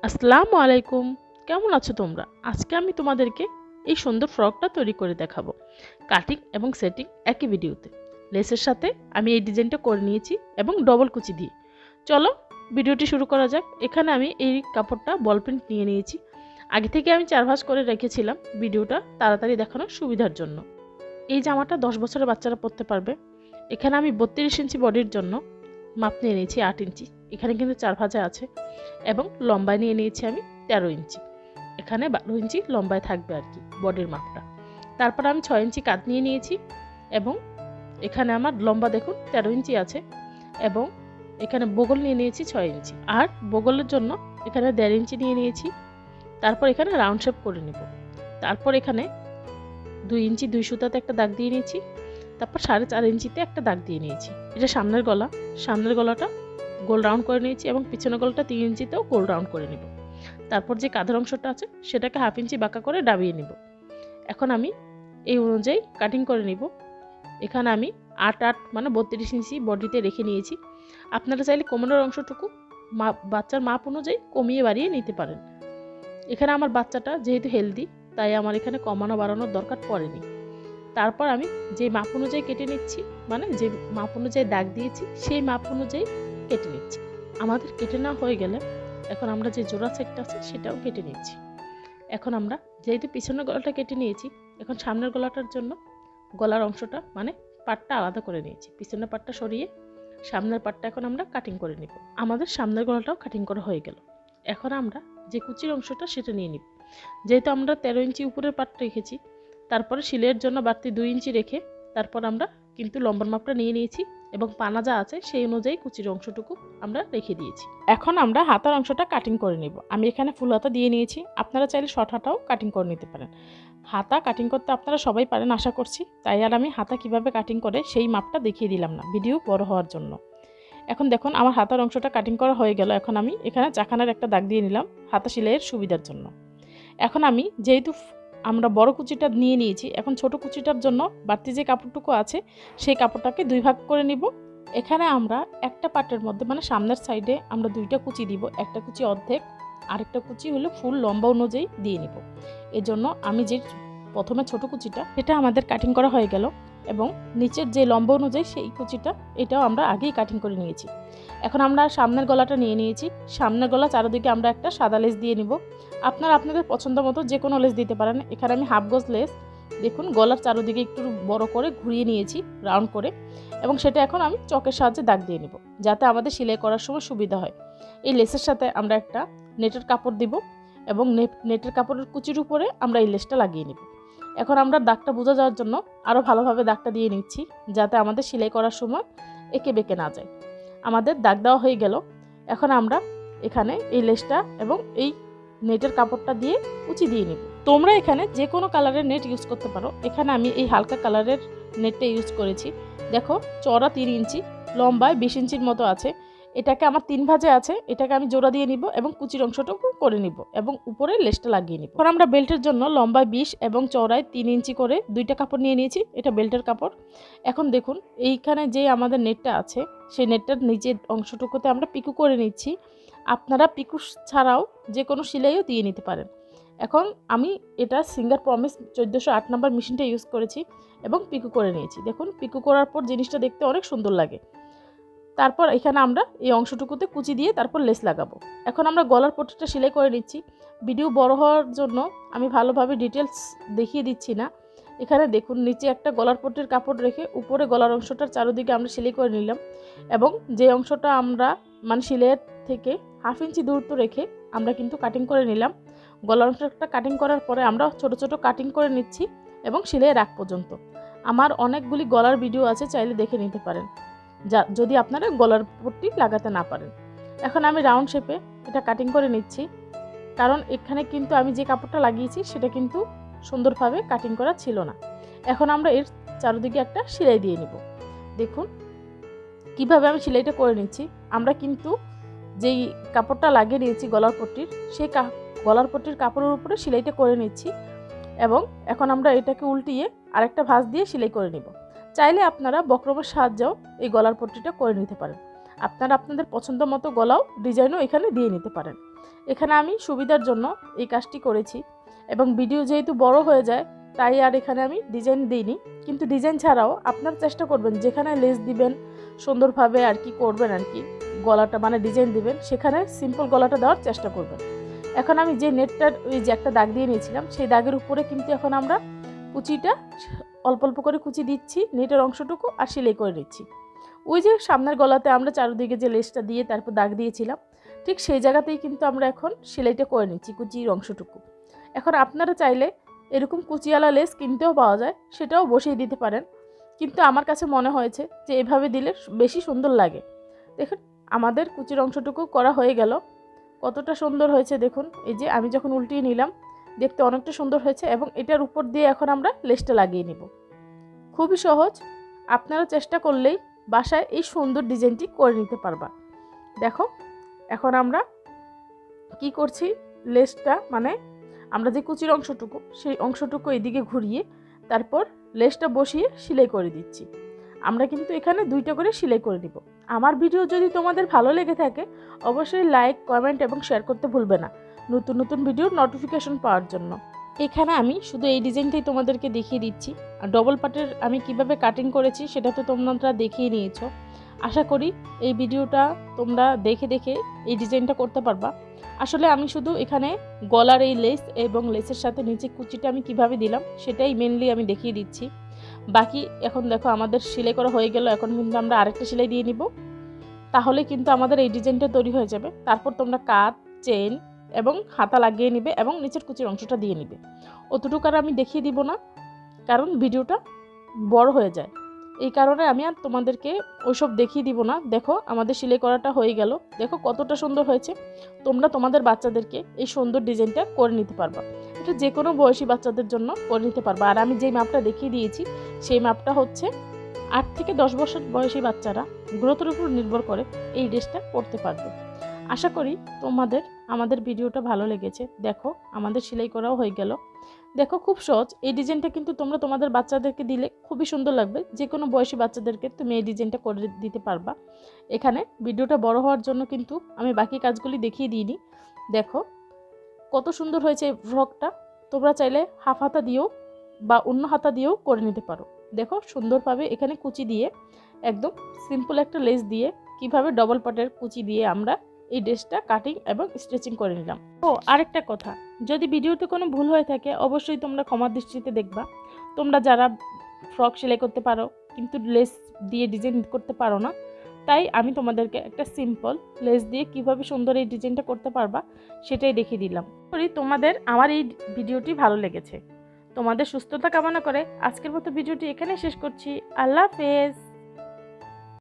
আসসালামু আলাইকুম, কেমন আছো তোমরা? আজকে আমি তোমাদেরকে এই সুন্দর ফ্রকটা তৈরি করে দেখাবো। কাটিং এবং সেটিং একই ভিডিওতে। লেসের সাথে আমি এই ডিজাইনটা করে নিয়েছি এবং ডবল কুচি দিয়ে। চলো ভিডিওটি শুরু করা যাক। এখানে আমি এই কাপড়টা বল প্রিন্ট নিয়ে নিয়েছি। আগে থেকে আমি 4 ভাঁজ করে রেখেছিলাম ভিডিওটা তাড়াতাড়ি দেখানোর সুবিধার জন্য। এই জামাটা 10 বছরের বাচ্চারা পরতে পারবে। এখানে আমি 32 ইঞ্চি বডির জন্য মাপ নিয়ে নিয়েছি 8 ইঞ্চি। এখানে কিন্তু 4 ভাঁজে আছে এবং লম্বায় নিয়ে নিয়েছি আমি 13 ইঞ্চি। এখানে 12 ইঞ্চি লম্বায় থাকবে আর কি বডির মাপটা। তারপর আমি 6 ইঞ্চি কাঁধ নিয়ে নিয়েছি এবং এখানে আমার লম্বা দেখুন 13 ইঞ্চি আছে এবং এখানে বগল নিয়ে নিয়েছি 6 ইঞ্চি। আর বগলের জন্য এখানে 1.5 ইঞ্চি নিয়ে নিয়েছি। তারপর এখানে রাউন্ড শেপ করে নিব। তারপর এখানে 2 ইঞ্চি 2 সুতাতে একটা দাগ দিয়ে নিয়েছি। তারপর 4.5 ইঞ্চিতে একটা দাগ দিয়ে নিয়েছি। এটা সামনের গলা। সামনের গলাটা গোল রাউন্ড করে নিয়েছি এবং পিছনের গলাটা 3 ইঞ্চিতেও গোল রাউন্ড করে নিব। তারপর যে কাঁধের অংশটা আছে সেটাকে 1/2 ইঞ্চি বাঁকা করে ডাবিয়ে নিব। এখন আমি এই অনুযায়ী কাটিং করে নিব। এখানে আমি 8 মানে 32 ইঞ্চি বডিতে রেখে নিয়েছি। আপনারা চাইলে কোমরের অংশটুকু বাচ্চার মাপ অনুযায়ী কমিয়ে বাড়িয়ে নিতে পারেন। এখানে আমার বাচ্চাটা যেহেতু হেলদি তাই আমার এখানে কমানো বাড়ানোর দরকার পড়েনি। তারপর আমি যে মাপ অনুযায়ী কেটে নিচ্ছি, মানে যে মাপ অনুযায়ী দাগ দিয়েছি সেই মাপ অনুযায়ী কেটে নিচ্ছি। আমাদের কেটে নেওয়া হয়ে গেলে এখন আমরা যে জোড়া সেটটা আছে সেটাও কেটে নিচ্ছি। এখন আমরা যেহেতু পিছনের গলাটা কেটে নিয়েছি, এখন সামনের গলাটার জন্য গলার অংশটা মানে পাটটা আলাদা করে নিয়েছি। পিছনের পাটটা সরিয়ে সামনের পাটটা এখন আমরা কাটিং করে নিব। আমাদের সামনের গলাটাও কাটিং করা হয়ে গেল। এখন আমরা যে কুচির অংশটা সেটা নিয়ে নিব। যেহেতু আমরা 13 ইঞ্চি উপরের পাটটা রেখেছি, তারপরে সিলাইয়ের জন্য বাড়তি 2 ইঞ্চি রেখে তারপর আমরা কিন্তু লম্বার মাপটা নিয়ে নিয়েছি এবং পানা যা আছে সেই অনুযায়ী কুচির অংশটুকু আমরা রেখে দিয়েছি। এখন আমরা হাতার অংশটা কাটিং করে নিব। আমি এখানে ফুল হাতা দিয়ে নিয়েছি। আপনারা চাইলে শর্ট হাতাও কাটিং করে নিতে পারেন। হাতা কাটিং করতে আপনারা সবাই পারেন আশা করছি, তাই আর আমি হাতা কিভাবে কাটিং করে সেই মাপটা দেখিয়ে দিলাম না ভিডিও বড় হওয়ার জন্য। এখন দেখুন আমার হাতার অংশটা কাটিং করা হয়ে গেল। এখন আমি এখানে চাকানের একটা দাগ দিয়ে নিলাম হাতা সেলাইয়ের সুবিধার জন্য। এখন আমি যেহেতু আমরা বড় কুচিটা নিয়ে নিয়েছি, এখন ছোট কুচিটার জন্য বাড়তি যে কাপড়টুকু আছে সেই কাপড়টাকে 2 ভাগ করে নিব। এখানে আমরা একটা পাটের মধ্যে মানে সামনের সাইডে আমরা 2টা কুচি দিব। একটা কুচি অর্ধেক, আরেকটা কুচি হলো ফুল লম্বা অনুযায়ী দিয়ে নিব। এজন্য আমি যে প্রথমে ছোট কুচিটা সেটা আমাদের কাটিং করা হয়ে গেল এবং নিচের যে লম্বা অনুযায়ী সেই কুচিটা এটাও আমরা আগেই কাটিং করে নিয়েছি। এখন আমরা সামনের গলাটা নিয়ে নিয়েছি। সামনের গলা চারদিকে আমরা একটা সাদা লেস দিয়ে নিব। আপনারা আপনাদের পছন্দ মতো যে কোনো লেস দিতে পারেন। এখানে আমি হাফ গজ লেস দেখুন গলার চারদিকে একটু বড় করে ঘুরিয়ে নিয়েছি রাউন্ড করে এবং সেটা এখন আমি চকের সাহায্যে দাগ দিয়ে নিব যাতে আমাদের সেলাই করার সময় সুবিধা হয়। এই লেসের সাথে আমরা একটা নেটের কাপড় দিব এবং নেটের কাপড়ের কুচির উপরে আমরা এই লেসটা লাগিয়ে নিব। এখন আমরা দাগটা বোঝা যাওয়ার জন্য আরও ভালোভাবে দাগটা দিয়ে নিচ্ছি যাতে আমাদের সেলাই করার সময় এঁকে বেঁকে না যায়। আমাদের দাগ দেওয়া হয়ে গেল। এখন আমরা এখানে এই লেসটা এবং এই নেটের কাপড়টা দিয়ে কুচি দিয়ে নিব। তোমরা এখানে যে কোনো কালারের নেট ইউজ করতে পারো। এখানে আমি এই হালকা কালারের নেটটা ইউজ করেছি। দেখো চওড়া 3 ইঞ্চি, লম্বায় 20 ইঞ্চির মতো আছে। এটাকে আমার 3 ভাঁজে আছে। এটাকে আমি জোড়া দিয়ে নিব এবং কুচির অংশটুকু করে নিব এবং উপরে লেসটা লাগিয়ে নিব। এখন আমরা বেল্টের জন্য লম্বায় 20 এবং চওড়ায় 3 ইঞ্চি করে 2টা কাপড় নিয়ে নিয়েছি। এটা বেল্টের কাপড়। এখন দেখুন এইখানে যে আমাদের নেটটা আছে সেই নেটটার নিচের অংশটুকুতে আমরা পিকু করে নিচ্ছি। আপনারা পিকু ছাড়াও যে কোনো সেলাইও দিয়ে নিতে পারেন। এখন আমি এটা সিঙ্গার প্রমিস 1408 নম্বর মেশিনটা ইউজ করেছি এবং পিকু করে নিয়েছি। দেখুন পিকু করার পর জিনিসটা দেখতে অনেক সুন্দর লাগে। তারপর এখানে আমরা এই অংশটুকুতে কুচি দিয়ে তারপর লেস লাগাবো। এখন আমরা গলার পট্টিটা সেলাই করে নিচ্ছি। ভিডিও বড় হওয়ার জন্য আমি ভালোভাবে ডিটেলস দেখিয়ে দিচ্ছি না। এখানে দেখুন নিচে একটা গলার পট্টির কাপড় রেখে উপরে গলার অংশটার চারদিকে আমরা সেলাই করে নিলাম এবং যে অংশটা আমরা মানে সেলাইয়ের থেকে 1/2 ইঞ্চি দূরত্ব রেখে আমরা কিন্তু কাটিং করে নিলাম। গলার অংশটা কাটিং করার পরে আমরা ছোট ছোট কাটিং করে নিচ্ছি এবং সেলাইয়ের আগ পর্যন্ত। আমার অনেকগুলি গলার ভিডিও আছে, চাইলে দেখে নিতে পারেন যদি আপনারা গলার পট্টি লাগাতে না পারেন। এখন আমি রাউন্ড শেপে এটা কাটিং করে নিচ্ছি, কারণ এখানে কিন্তু আমি যে কাপড়টা লাগিয়েছি সেটা কিন্তু সুন্দরভাবে কাটিং করা ছিল না। এখন আমরা এর চারদিকে একটা সেলাই দিয়ে নিব। দেখুন কিভাবে আমি সেলাইটা করে নিচ্ছি। আমরা কিন্তু যেই কাপড়টা লাগিয়ে নিয়েছি গলার পট্টির, সেই গলার পট্টির কাপড়ের উপরে সেলাইটা করে নিচ্ছি এবং এখন আমরা এটাকে উল্টিয়ে আরেকটা ভাঁজ দিয়ে সেলাই করে নিব। চাইলে আপনারা বক্রমের সাহায্যেও এই গলার পট্টিটা করে নিতে পারেন। আপনারা আপনাদের পছন্দ মতো গলাও ডিজাইনও এখানে দিয়ে নিতে পারেন। এখানে আমি সুবিধার জন্য এই কাজটি করেছি এবং ভিডিও যেহেতু বড় হয়ে যায় তাই আর এখানে আমি ডিজাইন দিইনি। কিন্তু ডিজাইন ছাড়াও আপনারা চেষ্টা করবেন যেখানে লেস দিবেন সুন্দরভাবে আর কি করবেন আর কি গলাটা মানে ডিজাইন দিবেন সেখানে সিম্পল গলাটা দেওয়ার চেষ্টা করবেন। এখন আমি যে নেটটার ওই যে একটা দাগ দিয়ে নিয়েছিলাম সেই দাগের উপরে কিন্তু এখন আমরা কুচিটা অল্প অল্প করে কুচি দিচ্ছি নেটের অংশটুকু আর সেলাই করে নিচ্ছি। ওই যে সামনের গলাতে আমরা চারদিকে যে লেসটা দিয়ে তারপর দাগ দিয়েছিলাম ঠিক সেই জায়গাতেই কিন্তু আমরা এখন সেলাইটা করে নিচ্ছি কুচির অংশটুকু। এখন আপনারা চাইলে এরকম কুচিওয়ালা লেস কিনতেও পাওয়া যায়, সেটাও বসিয়ে দিতে পারেন, কিন্তু আমার কাছে মনে হয়েছে যে এভাবে দিলে বেশি সুন্দর লাগে। দেখুন আমাদের কুচির অংশটুকু করা হয়ে গেল, কতটা সুন্দর হয়েছে দেখুন। এই যে আমি যখন উল্টিয়ে নিলাম দেখতে অনেকটা সুন্দর হয়েছে এবং এটার উপর দিয়ে এখন আমরা লেসটা লাগিয়ে নেব। খুবই সহজ, আপনারা চেষ্টা করলেই বাসায় এই সুন্দর ডিজাইনটি করে নিতে পারবা। দেখো এখন আমরা কি করছি, লেসটা মানে আমরা যে কুচির অংশটুকু সেই অংশটুকু এদিকে ঘুরিয়ে তারপর লেসটা বসিয়ে সেলাই করে দিচ্ছি। আমরা কিন্তু এখানে 2টা করে সেলাই করে নিব। আমার ভিডিও যদি তোমাদের ভালো লেগে থাকে অবশ্যই লাইক, কমেন্ট এবং শেয়ার করতে ভুলবে না নতুন নতুন ভিডিওর নোটিফিকেশন পাওয়ার জন্য। এখানে আমি শুধু এই ডিজাইনটাই তোমাদেরকে দেখিয়ে দিচ্ছি, আর ডবল পার্টের আমি কিভাবে কাটিং করেছি সেটা তো তোমরা দেখিয়ে নিয়েছো। আশা করি এই ভিডিওটা তোমরা দেখে দেখে এই ডিজাইনটা করতে পারবা। আসলে আমি শুধু এখানে গলার এই লেস এবং লেসের সাথে নিচে কুচিটা আমি কিভাবে দিলাম সেটাই মেনলি আমি দেখিয়ে দিচ্ছি। বাকি এখন দেখো আমাদের সেলাই করা হয়ে গেল, এখন কিন্তু আমরা আরেকটা সেলাই দিয়ে নিব, তাহলে কিন্তু আমাদের এই ডিজাইনটা তৈরি হয়ে যাবে। তারপর তোমরা কাট, চেন এবং হাতা লাগিয়ে নিবে এবং নিচের কুচির অংশটা দিয়ে নিবে। অতটুকু আর আমি দেখিয়ে দিব না কারণ ভিডিওটা বড় হয়ে যায়, এই কারণে আমি আর তোমাদেরকে ওইসব দেখিয়ে দিব না। দেখো আমাদের সেলাই করাটা হয়ে গেল, দেখো কতটা সুন্দর হয়েছে। তোমরা তোমাদের বাচ্চাদেরকে এই সুন্দর ডিজাইনটা করে নিতে পারবা, এটা যে কোনো বয়সী বাচ্চাদের জন্য করে নিতে পারবা। আর আমি যেই মাপটা দেখিয়ে দিয়েছি সেই মাপটা হচ্ছে 8 থেকে 10 বছর বয়সী বাচ্চারা গ্রোথের উপর নির্ভর করে এই ড্রেসটা পরতে পারবে। আশা করি তোমাদের আমাদের ভিডিওটা ভালো লেগেছে। দেখো আমাদের সেলাই করাও হয়ে গেল, দেখো খুব সহজ। এই ডিজাইনটা কিন্তু তোমরা তোমাদের বাচ্চাদেরকে দিলে খুবই সুন্দর লাগবে, যে কোনো বয়সী বাচ্চাদেরকে তুমি এই ডিজাইনটা করে দিতে পারবা। এখানে ভিডিওটা বড় হওয়ার জন্য কিন্তু আমি বাকি কাজগুলি দেখিয়ে দিইনি। দেখো কত সুন্দর হয়েছে এই ফ্রকটা, তোমরা চাইলে হাফ হাতা দিয়েও বা অন্য হাতা দিয়েও করে নিতে পারো। দেখো সুন্দরভাবে এখানে কুচি দিয়ে একদম সিম্পল একটা লেস দিয়ে কিভাবে ডবল পাটের কুচি দিয়ে আমরা এই ড্রেসটা কাটিং এবং স্টিচিং করে নিলাম। ও আরেকটা কথা, যদি ভিডিওতে কোনো ভুল হয়ে থাকে অবশ্যই তোমরা ক্ষমার দৃষ্টিতে দেখবা। তোমরা যারা ফ্রক সেলাই করতে পারো কিন্তু লেস দিয়ে ডিজাইন করতে পারো না, তাই আমি তোমাদেরকে একটা সিম্পল লেস দিয়ে কিভাবে সুন্দর এই ডিজাইনটা করতে পারবা সেটাই দেখিয়ে দিলাম। করি তোমাদের আমার এই ভিডিওটি ভালো লেগেছে। তোমাদের সুস্থতা কামনা করে আজকের মতো ভিডিওটি এখানে শেষ করছি। আল্লাহ হাফেজ।